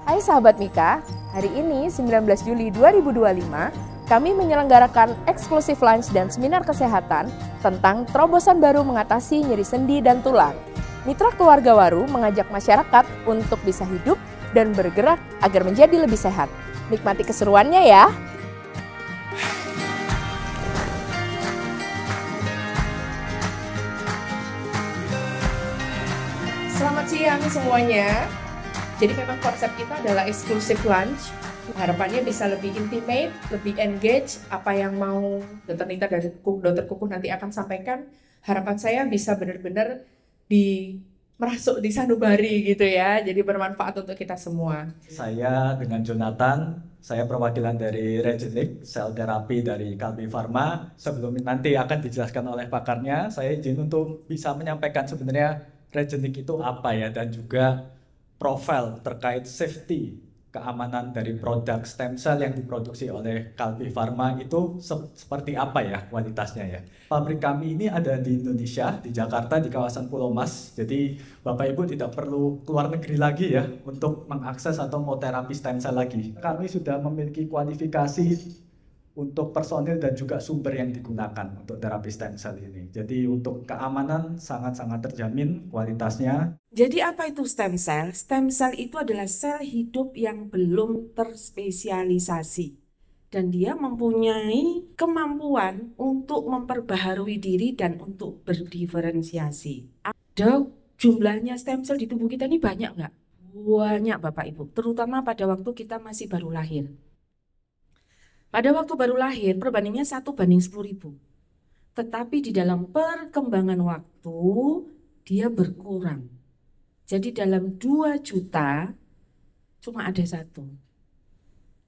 Hai sahabat Mika, hari ini 19 Juli 2025, kami menyelenggarakan eksklusif lunch dan seminar kesehatan tentang terobosan baru mengatasi nyeri sendi dan tulang. Mitra Keluarga Waru mengajak masyarakat untuk bisa hidup dan bergerak agar menjadi lebih sehat. Nikmati keseruannya ya! Selamat siang semuanya. Jadi memang konsep kita adalah eksklusif lunch. Harapannya bisa lebih intimate, lebih engage. Apa yang mau Dr. Nita dan Dr. Kukuh nanti akan sampaikan. Harapan saya bisa benar-benar merasuk di sanubari gitu ya. Jadi bermanfaat untuk kita semua. Saya dengan Jonathan, saya perwakilan dari Regenik, sel terapi dari Kalbi Pharma. Sebelum nanti akan dijelaskan oleh pakarnya, saya izin untuk bisa menyampaikan sebenarnya Regenik itu apa ya, dan juga profil terkait safety, keamanan dari produk stem cell yang diproduksi oleh Kalbi Pharma itu seperti apa ya kualitasnya ya. Pabrik kami ini ada di Indonesia, di Jakarta, di kawasan Pulau Mas. Jadi Bapak Ibu tidak perlu keluar negeri lagi ya untuk mengakses atau mau terapi stem cell lagi. Kami sudah memiliki kualifikasi untuk personil dan juga sumber yang digunakan untuk terapi stem cell ini. Jadi untuk keamanan sangat-sangat terjamin kualitasnya. Jadi apa itu stem cell? Stem cell itu adalah sel hidup yang belum terspesialisasi. Dan dia mempunyai kemampuan untuk memperbaharui diri dan untuk berdiferensiasi. Ada jumlahnya stem cell di tubuh kita ini banyak nggak? Banyak Bapak Ibu, terutama pada waktu kita masih baru lahir. Pada waktu baru lahir, perbandingannya 1:10.000. Tetapi di dalam perkembangan waktu, dia berkurang. Jadi dalam 2 juta, cuma ada 1.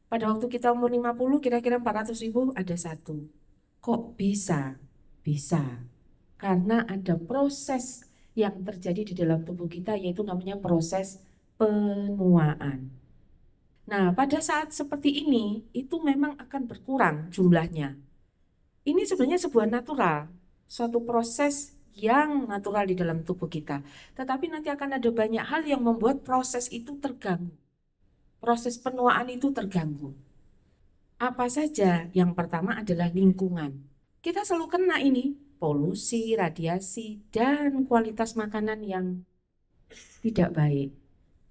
Pada waktu kita umur 50, kira-kira 400.000 ada 1. Kok bisa? Bisa. Karena ada proses yang terjadi di dalam tubuh kita, yaitu namanya proses penuaan. Nah, pada saat seperti ini, itu memang akan berkurang jumlahnya. Ini sebenarnya sebuah natural, suatu proses yang natural di dalam tubuh kita. Tetapi nanti akan ada banyak hal yang membuat proses itu terganggu. Proses penuaan itu terganggu. Apa saja? Yang pertama adalah lingkungan. Kita selalu kena ini, polusi, radiasi, dan kualitas makanan yang tidak baik.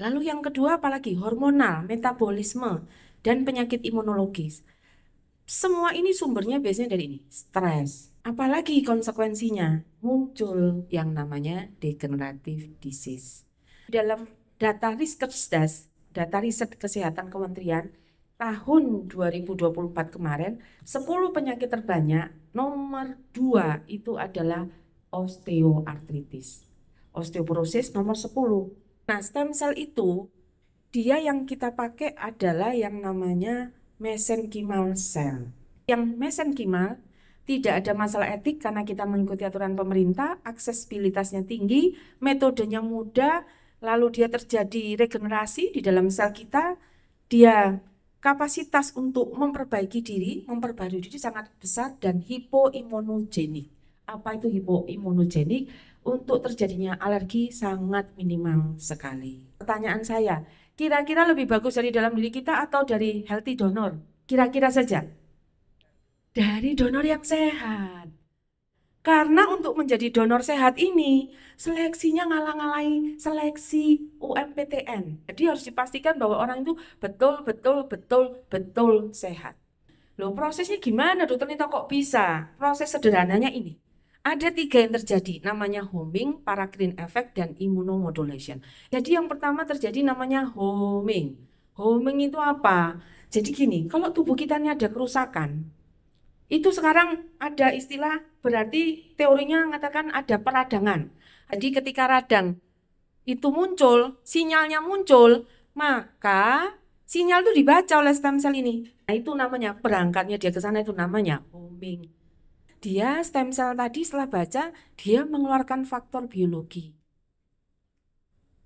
Lalu yang kedua apalagi? Hormonal, metabolisme, dan penyakit imunologis. Semua ini sumbernya biasanya dari ini, stres. Apalagi konsekuensinya? Muncul yang namanya degenerative disease. Dalam data Riskersdas, data riset kesehatan kementerian, tahun 2024 kemarin, 10 penyakit terbanyak, nomor 2 itu adalah osteoartritis. Osteoporosis nomor 10. Nah, stem cell itu, dia yang kita pakai adalah yang namanya mesenchymal cell. Yang mesenchymal tidak ada masalah etik karena kita mengikuti aturan pemerintah, aksesibilitasnya tinggi, metodenya mudah, lalu dia terjadi regenerasi di dalam sel kita, dia kapasitas untuk memperbaiki diri, memperbarui diri sangat besar dan hipoimunogenik. Apa itu hipoimunogenik? Untuk terjadinya alergi sangat minimal sekali. Pertanyaan saya, kira-kira lebih bagus dari dalam diri kita atau dari healthy donor? Kira-kira saja. Dari donor yang sehat. Karena untuk menjadi donor sehat ini, seleksinya ngalang-ngalahi seleksi UMPTN. Jadi harus dipastikan bahwa orang itu betul sehat. Loh, prosesnya gimana, Dokter Nita, kok bisa? Proses sederhananya ini. Ada 3 yang terjadi, namanya homing, paracrine effect, dan immunomodulation. Jadi yang pertama terjadi namanya homing. Homing itu apa? Jadi gini, kalau tubuh kita ini ada kerusakan, itu sekarang ada istilah, berarti teorinya mengatakan ada peradangan. Jadi ketika radang itu muncul, sinyalnya muncul, maka sinyal itu dibaca oleh stem cell ini. Nah, itu namanya, berangkatnya dia ke sana itu namanya homing. Dia stem cell tadi setelah baca, dia mengeluarkan faktor biologi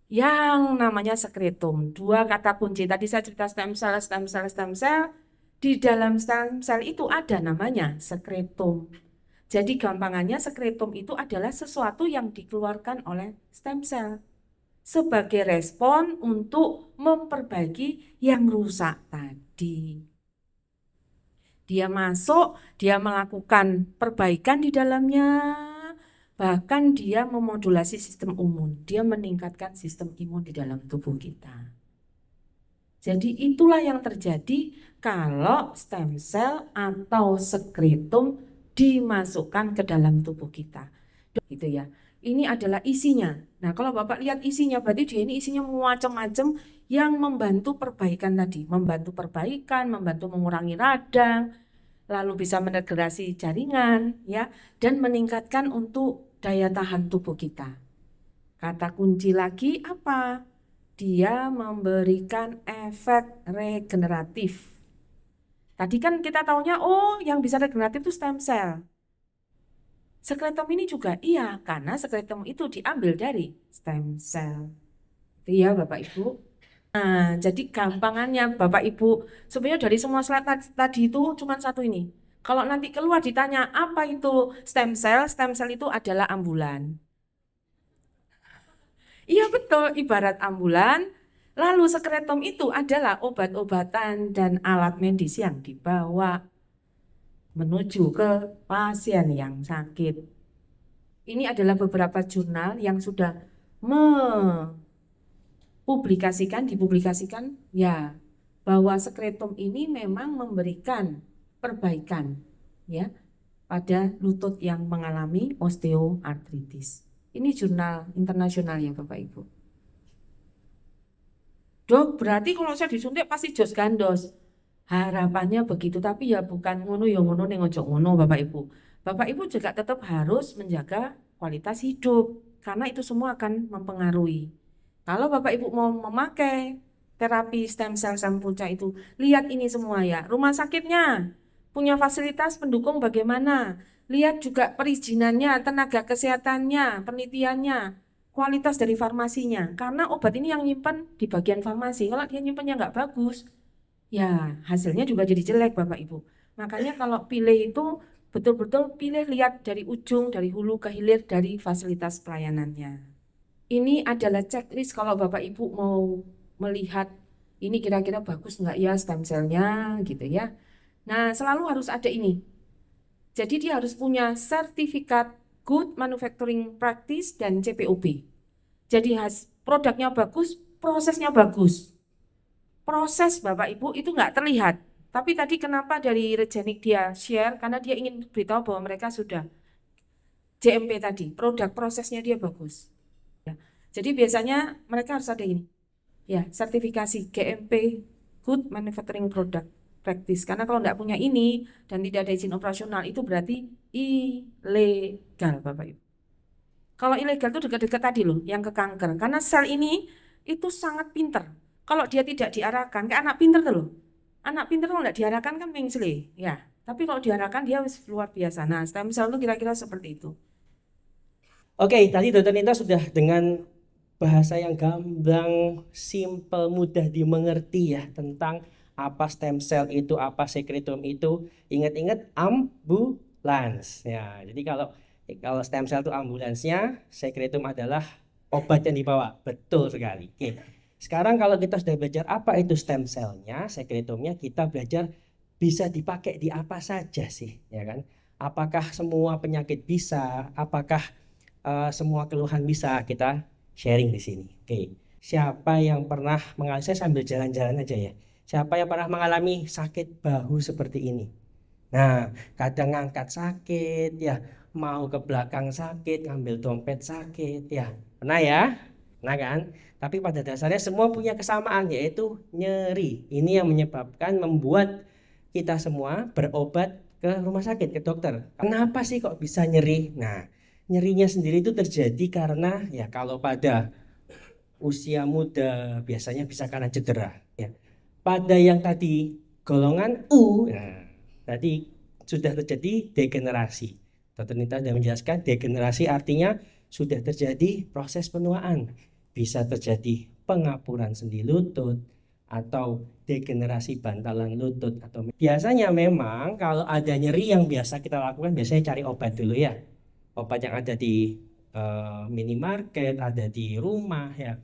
yang namanya sekretum. 2 kata kunci, tadi saya cerita stem cell. Di dalam stem cell itu ada namanya sekretum. Jadi gampangannya sekretum itu adalah sesuatu yang dikeluarkan oleh stem cell. sebagai respon untuk memperbaiki yang rusak tadi. Dia masuk, dia melakukan perbaikan di dalamnya, bahkan dia memodulasi sistem imun, dia meningkatkan sistem imun di dalam tubuh kita. Jadi itulah yang terjadi kalau stem cell atau sekretum dimasukkan ke dalam tubuh kita. Gitu ya. Ini adalah isinya. Nah, kalau Bapak lihat isinya, berarti dia ini isinya macam-macam yang membantu perbaikan tadi, membantu perbaikan, membantu mengurangi radang, lalu bisa meregulasi jaringan, ya, dan meningkatkan untuk daya tahan tubuh kita. Kata kunci lagi apa? Dia memberikan efek regeneratif. Tadi kan kita taunya, oh yang bisa regeneratif itu stem cell. Sekretum ini juga iya, karena sekretum itu diambil dari stem cell. Itu ya Bapak Ibu. Nah, jadi gampangannya Bapak Ibu, sebenarnya dari semua slide tadi itu cuma satu ini. Kalau nanti keluar ditanya apa itu stem cell itu adalah ambulan. Iya betul, ibarat ambulan. Lalu sekretum itu adalah obat-obatan dan alat medis yang dibawa menuju ke pasien yang sakit. Ini adalah beberapa jurnal yang sudah dipublikasikan ya, bahwa sekretum ini memang memberikan perbaikan ya pada lutut yang mengalami osteoartritis. Ini jurnal internasional ya Bapak Ibu. Dok, berarti kalau saya disuntik pasti jos gandos. Harapannya begitu, tapi ya bukan ngono ya ngono ning ojo ngono Bapak Ibu. Bapak Ibu juga tetap harus menjaga kualitas hidup karena itu semua akan mempengaruhi. Kalau Bapak Ibu mau memakai terapi stem cell Sampuca itu, lihat ini semua ya. Rumah sakitnya punya fasilitas pendukung bagaimana? Lihat juga perizinannya, tenaga kesehatannya, penelitiannya, kualitas dari farmasinya. Karena obat ini yang nyimpan di bagian farmasi. Kalau dia nyimpannya nggak bagus, ya hasilnya juga jadi jelek Bapak Ibu. Makanya kalau pilih itu betul-betul pilih lihat dari ujung, dari hulu ke hilir, dari fasilitas pelayanannya. Ini adalah checklist kalau Bapak Ibu mau melihat ini kira-kira bagus nggak ya stem cell-nya gitu ya. Nah selalu harus ada ini. Jadi dia harus punya sertifikat Good Manufacturing Practice dan CPOB. Jadi produknya bagus, prosesnya bagus. Proses Bapak Ibu itu nggak terlihat. Tapi tadi kenapa dari Regenik dia share? Karena dia ingin beritahu bahwa mereka sudah GMP tadi, produk prosesnya dia bagus. Ya. Jadi biasanya mereka harus ada ini, ya sertifikasi GMP Good Manufacturing Product Practice. Karena kalau nggak punya ini dan tidak ada izin operasional itu berarti ilegal Bapak Ibu. Kalau ilegal itu dekat-dekat tadi loh, yang ke kanker. Karena sel ini itu sangat pinter. Kalau dia tidak diarahkan, kayak anak pinter tuh loh. Anak pinter kalau nggak diarahkan kan mengsle, ya. Tapi kalau diarahkan dia luar biasa. Nah, stem cell itu kira-kira seperti itu. Oke, tadi Dokter Nita sudah dengan bahasa yang gamblang, simple, mudah dimengerti ya tentang apa stem cell itu, apa sekretum itu. Ingat-ingat ambulans. Ya, jadi kalau stem cell itu ambulansnya, sekretum adalah obat yang dibawa. Betul sekali. Oke. Sekarang kalau kita sudah belajar apa itu stem cell-nya, sekretumnya, kita belajar bisa dipakai di apa saja sih, ya kan? Apakah semua penyakit bisa? Apakah semua keluhan bisa? Kita sharing di sini. Oke. Siapa yang pernah mengalami, saya sambil jalan-jalan aja ya. Siapa yang pernah mengalami sakit bahu seperti ini? Nah, kadang ngangkat sakit ya, mau ke belakang sakit, ngambil dompet sakit ya. Pernah ya? Pernah kan? Tapi pada dasarnya semua punya kesamaan, yaitu nyeri. Ini yang menyebabkan membuat kita semua berobat ke rumah sakit, ke dokter. Kenapa sih kok bisa nyeri? Nah, nyerinya sendiri itu terjadi karena ya kalau pada usia muda biasanya bisa karena cedera ya. Pada yang tadi golongan U, nah, tadi sudah terjadi degenerasi. Dokter Nita sudah menjelaskan degenerasi artinya sudah terjadi proses penuaan. Bisa terjadi pengapuran sendi lutut atau degenerasi bantalan lutut atau biasanya memang kalau ada nyeri yang biasa kita lakukan biasanya cari obat dulu ya. Obat yang ada di minimarket, ada di rumah ya.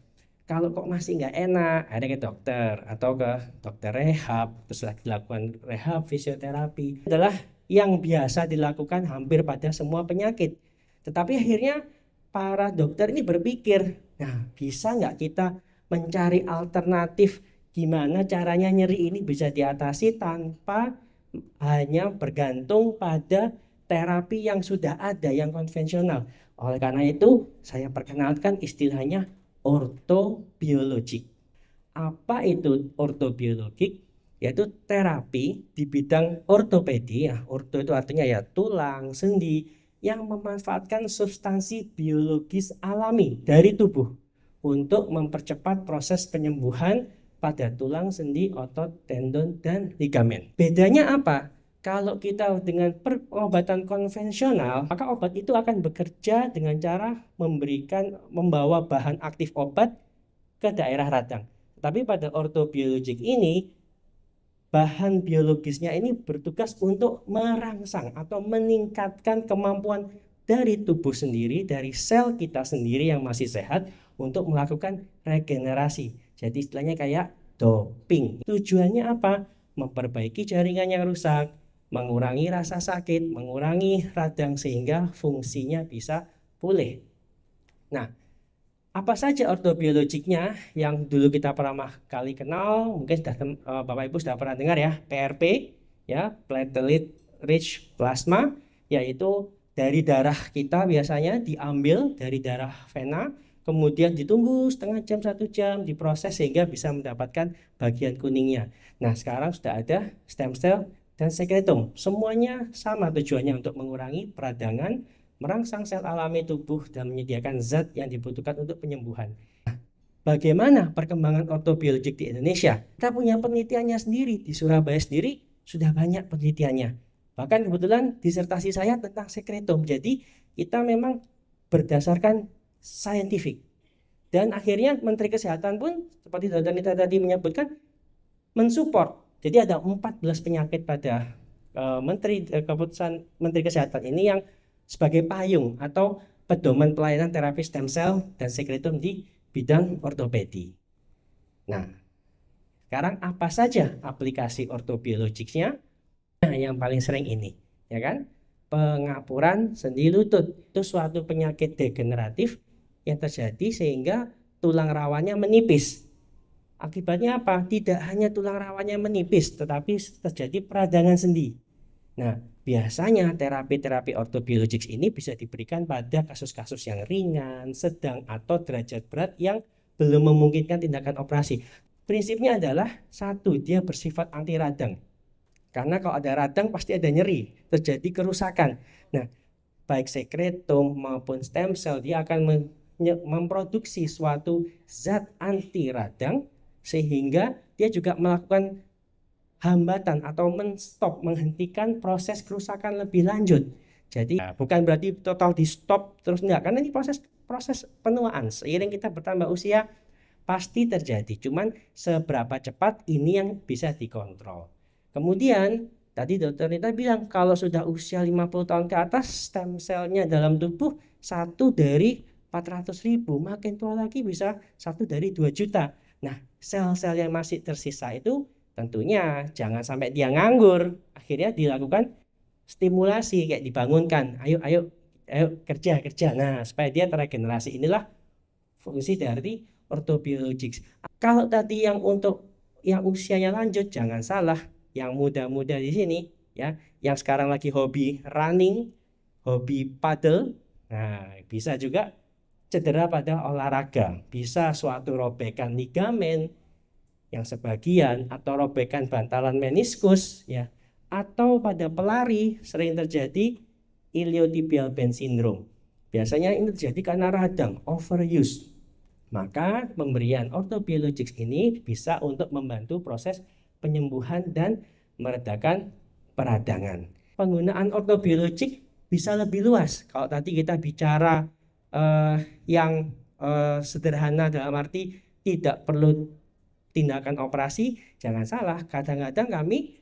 Kalau kok masih nggak enak, ada ke dokter atau ke dokter rehab, terus dilakukan rehab, fisioterapi. Adalah yang biasa dilakukan hampir pada semua penyakit. Tetapi akhirnya para dokter ini berpikir, nah bisa nggak kita mencari alternatif gimana caranya nyeri ini bisa diatasi tanpa hanya bergantung pada terapi yang sudah ada, yang konvensional. Oleh karena itu, saya perkenalkan istilahnya ortobiologik. Apa itu ortobiologik? Yaitu terapi di bidang ortopedi. Ya, orto itu artinya ya tulang, sendi yang memanfaatkan substansi biologis alami dari tubuh untuk mempercepat proses penyembuhan pada tulang, sendi, otot, tendon, dan ligamen. Bedanya apa? Kalau kita dengan pengobatan konvensional, maka obat itu akan bekerja dengan cara membawa bahan aktif obat ke daerah radang. Tapi pada ortobiologik ini, bahan biologisnya ini bertugas untuk merangsang atau meningkatkan kemampuan dari tubuh sendiri, dari sel kita sendiri yang masih sehat untuk melakukan regenerasi. Jadi istilahnya kayak doping. Tujuannya apa? Memperbaiki jaringan yang rusak, mengurangi rasa sakit, mengurangi radang sehingga fungsinya bisa pulih. Nah, apa saja ortobiologiknya yang dulu kita pertama kali kenal, mungkin sudah Bapak Ibu sudah pernah dengar ya, PRP, ya, platelet rich plasma, yaitu dari darah kita biasanya diambil dari darah vena, kemudian ditunggu setengah jam, 1 jam, diproses sehingga bisa mendapatkan bagian kuningnya. Nah, sekarang sudah ada stem cell dan sekretum. Semuanya sama tujuannya untuk mengurangi peradangan, merangsang sel alami tubuh, dan menyediakan zat yang dibutuhkan untuk penyembuhan. Bagaimana perkembangan ortobiologik di Indonesia? Kita punya penelitiannya sendiri. Di Surabaya sendiri sudah banyak penelitiannya. Bahkan kebetulan disertasi saya tentang sekretum. Jadi kita memang berdasarkan saintifik. Dan akhirnya Menteri Kesehatan pun seperti Dr. Nita tadi menyebutkan mensupport. Jadi ada 14 penyakit pada keputusan Menteri Kesehatan ini yang sebagai payung atau pedoman pelayanan terapi stem cell dan sekretum di bidang ortopedi. Nah, sekarang apa saja aplikasi ortobiologiknya? Nah, yang paling sering ini, ya kan? Pengapuran sendi lutut itu suatu penyakit degeneratif yang terjadi sehingga tulang rawannya menipis. Akibatnya apa? Tidak hanya tulang rawannya menipis, tetapi terjadi peradangan sendi. Nah, biasanya terapi-terapi ortobiologik ini bisa diberikan pada kasus-kasus yang ringan, sedang, atau derajat berat yang belum memungkinkan tindakan operasi. Prinsipnya adalah satu, dia bersifat anti radang. Karena kalau ada radang pasti ada nyeri, terjadi kerusakan. Nah, baik sekretum maupun stem cell dia akan memproduksi suatu zat anti radang sehingga dia juga melakukan hambatan atau menghentikan proses kerusakan lebih lanjut. Jadi bukan berarti total di stop terus enggak, karena ini proses penuaan. Seiring kita bertambah usia pasti terjadi. Cuman seberapa cepat ini yang bisa dikontrol. Kemudian tadi Dr. Nita bilang kalau sudah usia 50 tahun ke atas stem cell-nya dalam tubuh 1 dari 400.000, makin tua lagi bisa 1 dari 2 juta. Nah, sel-sel yang masih tersisa itu tentunya jangan sampai dia nganggur. Akhirnya dilakukan stimulasi kayak dibangunkan. Ayo kerja. Nah, supaya dia terregenerasi. Inilah fungsi dari ortobiologik. Kalau tadi yang untuk yang usianya lanjut jangan salah, yang muda-muda di sini ya, yang sekarang lagi hobi running, hobi paddle. Nah, bisa juga cedera pada olahraga, bisa suatu robekan ligamen yang sebagian atau robekan bantalan meniskus ya, atau pada pelari sering terjadi iliotibial band syndrome. Biasanya ini terjadi karena radang, overuse. Maka pemberian ortobiologik ini bisa untuk membantu proses penyembuhan dan meredakan peradangan. Penggunaan ortobiologik bisa lebih luas. Kalau tadi kita bicara yang sederhana dalam arti tidak perlu tindakan operasi, jangan salah, kadang-kadang kami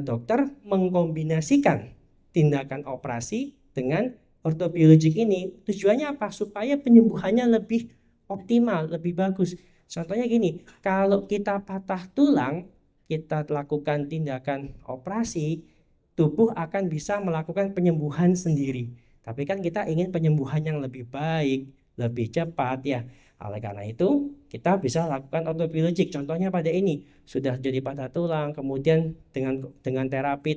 dokter mengkombinasikan tindakan operasi dengan ortobiologik ini. Tujuannya apa? Supaya penyembuhannya lebih optimal, lebih bagus. Contohnya gini, kalau kita patah tulang, kita lakukan tindakan operasi, tubuh akan bisa melakukan penyembuhan sendiri. Tapi kan kita ingin penyembuhan yang lebih baik, lebih cepat ya. Oleh karena itu, kita bisa lakukan ortobiologik. Contohnya pada ini, sudah jadi patah tulang, kemudian dengan terapi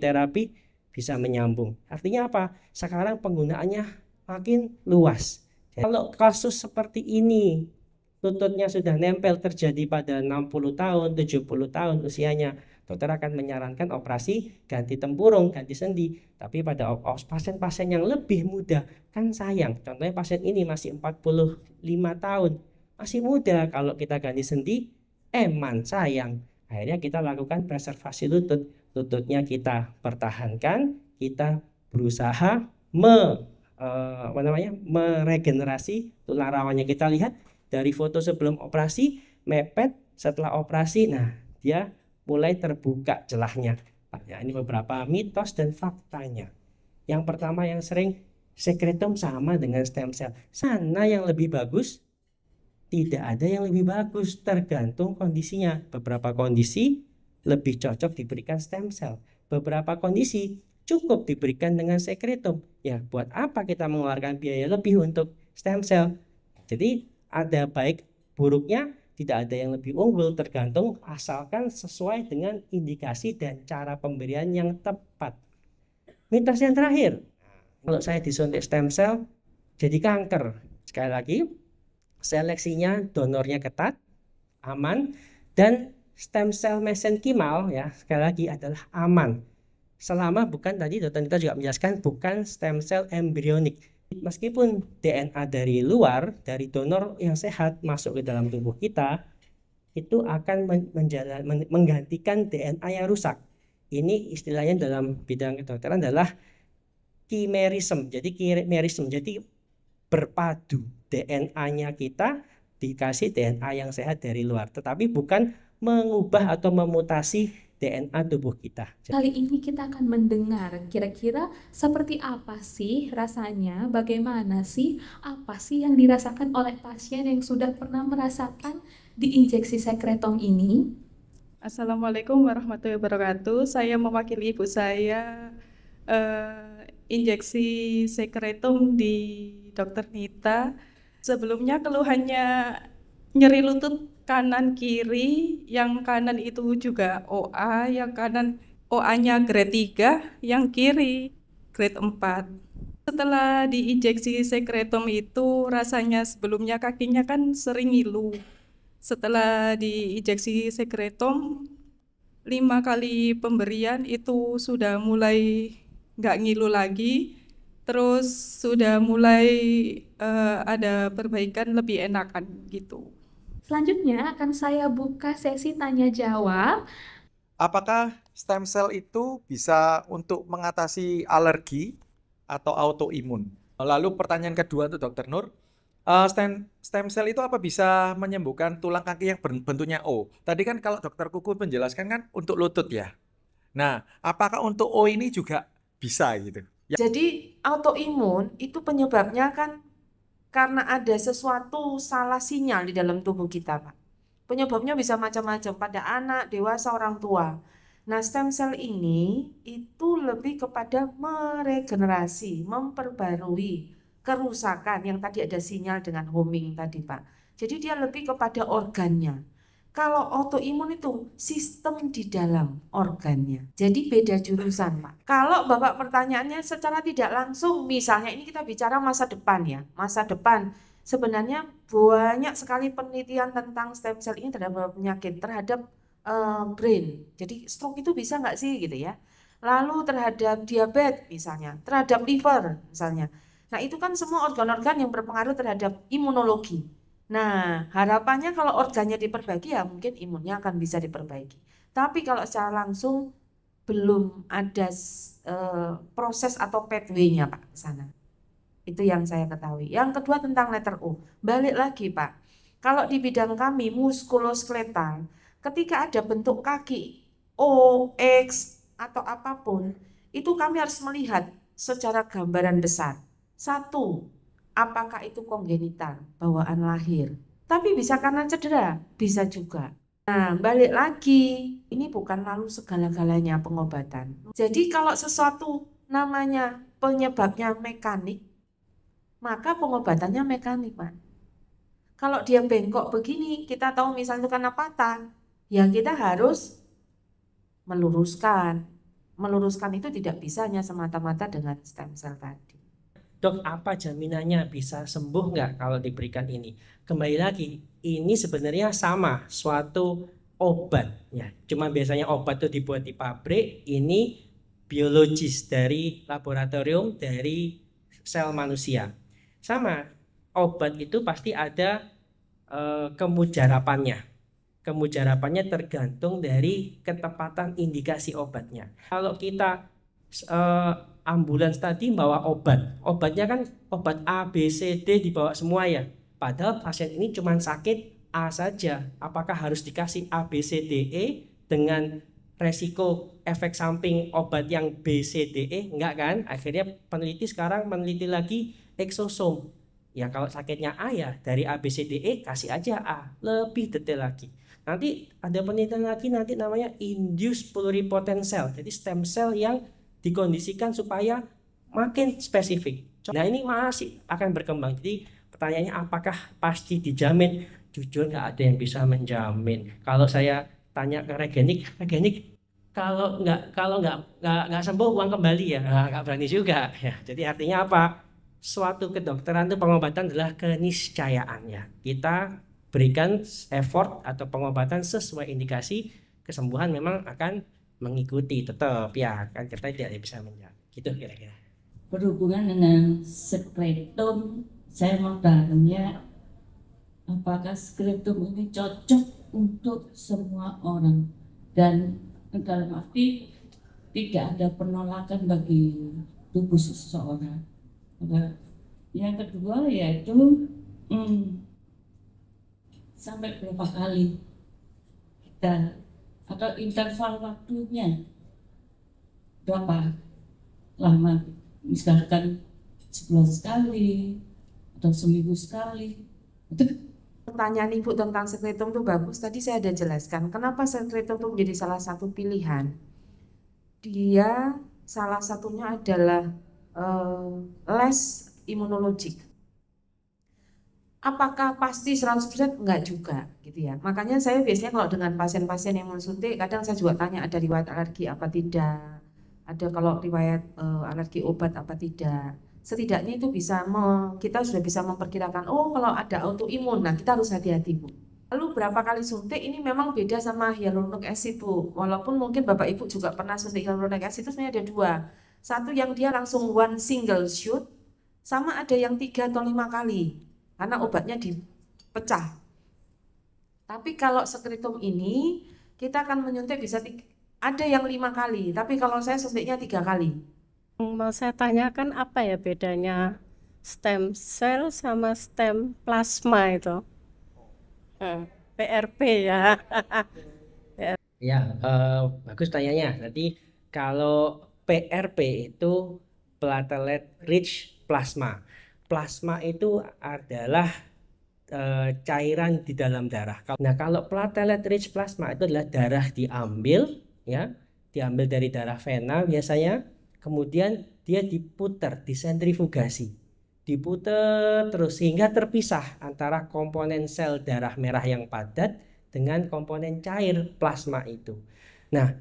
bisa menyambung. Artinya apa? Sekarang penggunaannya makin luas. Kalau kasus seperti ini, lututnya sudah nempel terjadi pada 60 tahun, 70 tahun usianya, dokter akan menyarankan operasi ganti tempurung, ganti sendi. Tapi pada pasien-pasien yang lebih muda, kan sayang. Contohnya pasien ini masih 45 tahun, masih muda. Kalau kita ganti sendi, sayang. Akhirnya kita lakukan preservasi lutut. Lututnya kita pertahankan, kita berusaha meregenerasi tulang rawannya. Kita lihat dari foto sebelum operasi, mepet, setelah operasi, nah dia mulai terbuka celahnya. Nah, ini beberapa mitos dan faktanya. Yang pertama yang sering, sekretom sama dengan stem cell. Sana yang lebih bagus? Tidak ada yang lebih bagus, tergantung kondisinya. Beberapa kondisi lebih cocok diberikan stem cell. Beberapa kondisi cukup diberikan dengan sekretom. Ya, buat apa kita mengeluarkan biaya lebih untuk stem cell? Jadi ada baik buruknya, tidak ada yang lebih unggul, tergantung asalkan sesuai dengan indikasi dan cara pemberian yang tepat. Mitos yang terakhir, kalau saya disuntik stem cell jadi kanker. Sekali lagi, seleksinya donornya ketat, aman, dan stem cell mesenkimal ya sekali lagi adalah aman. Selama bukan, tadi dokter Nita juga menjelaskan, bukan stem cell embrionik. Meskipun DNA dari luar, dari donor yang sehat masuk ke dalam tubuh kita, itu akan menggantikan DNA yang rusak. Ini istilahnya dalam bidang kedokteran adalah chimerism. Jadi berpadu DNA-nya kita dikasih DNA yang sehat dari luar, tetapi bukan mengubah atau memutasi DNA tubuh kita. Kali ini kita akan mendengar kira-kira seperti apa sih rasanya, bagaimana sih, apa sih yang dirasakan oleh pasien yang sudah pernah merasakan diinjeksi sekretom ini. Assalamualaikum warahmatullahi wabarakatuh. Saya mewakili ibu saya injeksi sekretom di Dokter Nita. Sebelumnya keluhannya nyeri lutut kanan kiri, yang kanan itu juga OA, yang kanan OA-nya grade 3, yang kiri grade 4. Setelah diinjeksi sekretom itu rasanya sebelumnya kakinya kan sering ngilu. Setelah diinjeksi sekretom 5 kali pemberian itu sudah mulai nggak ngilu lagi, terus sudah mulai ada perbaikan, lebih enakan gitu. Selanjutnya akan saya buka sesi tanya jawab. Apakah stem cell itu bisa untuk mengatasi alergi atau autoimun? Lalu pertanyaan kedua untuk Dr. Nur, stem cell itu apa bisa menyembuhkan tulang kaki yang bentuknya O? Tadi kan kalau Dokter Kuku menjelaskan kan untuk lutut ya. Nah, apakah untuk O ini juga bisa gitu? Jadi autoimun itu penyebabnya kan karena ada sesuatu salah sinyal di dalam tubuh kita, Pak. Penyebabnya bisa macam-macam pada anak, dewasa, orang tua. Nah, stem cell ini itu lebih kepada meregenerasi, memperbarui kerusakan yang tadi ada sinyal dengan homing tadi, Pak. Jadi dia lebih kepada organnya. Kalau autoimun itu sistem di dalam organnya. Jadi beda jurusan, Pak. Kalau Bapak pertanyaannya secara tidak langsung, misalnya ini kita bicara masa depan ya. Masa depan sebenarnya banyak sekali penelitian tentang stem cell ini terhadap penyakit, terhadap brain. Jadi stroke itu bisa nggak sih gitu ya. Lalu terhadap diabetes misalnya, terhadap liver misalnya. Nah itu kan semua organ-organ yang berpengaruh terhadap imunologi. Nah, harapannya kalau organnya diperbaiki ya mungkin imunnya akan bisa diperbaiki. Tapi kalau secara langsung belum ada proses atau pathway-nya Pak ke sana. Itu yang saya ketahui. Yang kedua tentang letter O. Balik lagi Pak. Kalau di bidang kami muskuloskeletal, ketika ada bentuk kaki O, X atau apapun, itu kami harus melihat secara gambaran besar. Satu, apakah itu kongenital, bawaan lahir? Tapi bisa karena cedera, bisa juga. Nah, balik lagi, ini bukan lalu segala-galanya pengobatan. Jadi kalau sesuatu namanya penyebabnya mekanik, maka pengobatannya mekanik, Pak. Kalau dia bengkok begini, kita tahu misalnya itu karena patah, ya kita harus meluruskan. Meluruskan itu tidak bisa hanya semata-mata dengan stem cell tadi. Dok, apa jaminannya bisa sembuh nggak kalau diberikan ini? Kembali lagi, ini sebenarnya sama, suatu obat ya. Cuma biasanya obat itu dibuat di pabrik, ini biologis dari laboratorium, dari sel manusia. Sama, obat itu pasti ada kemujarapannya. Kemujarapannya tergantung dari ketepatan indikasi obatnya. Kalau kita ambulans tadi bawa obat, obatnya kan obat A, B, C, D dibawa semua ya. Padahal pasien ini cuma sakit A saja. Apakah harus dikasih A, B, C, D, E dengan resiko efek samping obat yang B, C, D, E? Enggak kan? Akhirnya peneliti sekarang meneliti lagi eksosom. Ya kalau sakitnya A ya dari A, B, C, D, E kasih aja A. Lebih detail lagi. Nanti ada penelitian lagi nanti namanya induced pluripotent cell. Jadi stem cell yang dikondisikan supaya makin spesifik. Nah ini masih akan berkembang. Jadi pertanyaannya apakah pasti dijamin? Jujur nggak ada yang bisa menjamin. Kalau saya tanya ke regenik kalau nggak sembuh uang kembali ya nggak berani juga. Ya, jadi artinya apa? Suatu kedokteran itu pengobatan adalah keniscayaan ya. Kita berikan effort atau pengobatan sesuai indikasi, kesembuhan memang akan mengikuti tetap ya kan, kita tidak bisa menjawab gitu kira-kira. Berhubungan dengan sklerotum, saya mau tanya apakah sklerotum ini cocok untuk semua orang dan dalam arti tidak ada penolakan bagi tubuh seseorang. Yang kedua yaitu sampai berapa kali kita atau interval waktunya berapa lama, misalkan sebulan sekali atau seminggu sekali. Pertanyaan Ibu tentang sklerotum itu bagus. Tadi saya ada jelaskan kenapa sklerotum itu menjadi salah satu pilihan. Dia salah satunya adalah less imunologik. Apakah pasti 100%? Enggak juga gitu ya. Makanya saya biasanya kalau dengan pasien-pasien yang mensuntik, kadang saya juga tanya ada riwayat alergi apa tidak, ada kalau riwayat alergi obat apa tidak. Setidaknya itu bisa kita sudah bisa memperkirakan, oh kalau ada autoimun, nah kita harus hati-hati Bu. Lalu berapa kali suntik ini memang beda sama hyaluronic acid Bu. Walaupun mungkin Bapak Ibu juga pernah suntik hyaluronic acid, itu sebenarnya ada dua. Satu yang dia langsung one single shoot, sama ada yang 3 atau 5 kali. Karena obatnya dipecah. Tapi kalau sklerotum ini kita akan menyuntik bisa ada yang 5 kali, tapi kalau saya suntiknya 3 kali. Mau saya tanyakan apa ya bedanya stem cell sama stem plasma itu? PRP ya. Ya, bagus tanyanya. Jadi kalau PRP itu platelet rich plasma. Plasma itu adalah cairan di dalam darah. Nah, kalau platelet rich plasma itu adalah darah diambil ya, diambil dari darah vena biasanya, kemudian dia diputar, disentrifugasi. Diputar terus sehingga terpisah antara komponen sel darah merah yang padat dengan komponen cair plasma itu. Nah,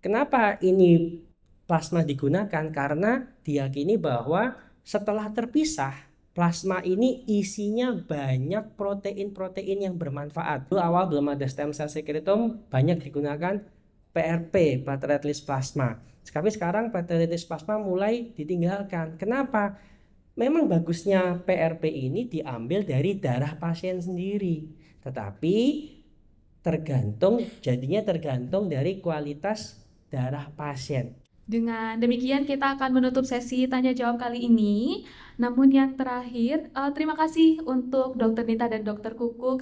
kenapa ini plasma digunakan? Karena diyakini bahwa setelah terpisah, plasma ini isinya banyak protein-protein yang bermanfaat. Dulu awal belum ada stem cell skeleton, banyak digunakan PRP, platelet rich plasma. Tapi sekarang platelet rich plasma mulai ditinggalkan. Kenapa? Memang bagusnya PRP ini diambil dari darah pasien sendiri. Tetapi jadinya tergantung dari kualitas darah pasien. Dengan demikian kita akan menutup sesi tanya jawab kali ini. Namun yang terakhir, terima kasih untuk Dr. Nita dan Dr. Kuku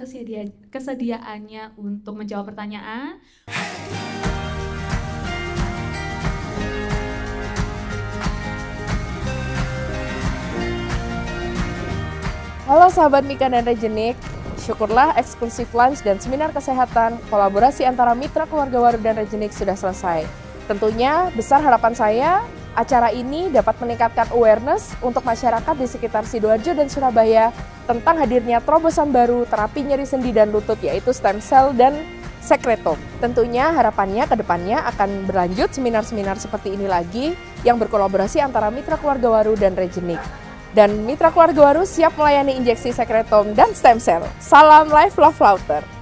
kesediaannya untuk menjawab pertanyaan. Halo sahabat Mika dan Regenik, syukurlah eksklusif lunch dan seminar kesehatan kolaborasi antara Mitra Keluarga Waru dan Regenik sudah selesai. Tentunya besar harapan saya acara ini dapat meningkatkan awareness untuk masyarakat di sekitar Sidoarjo dan Surabaya tentang hadirnya terobosan baru terapi nyeri sendi dan lutut yaitu stem cell dan sekretom. Tentunya harapannya ke depannya akan berlanjut seminar-seminar seperti ini lagi yang berkolaborasi antara Mitra Keluarga Waru dan Regenik. Dan Mitra Keluarga Waru siap melayani injeksi sekretom dan stem cell. Salam Life Love Laughter.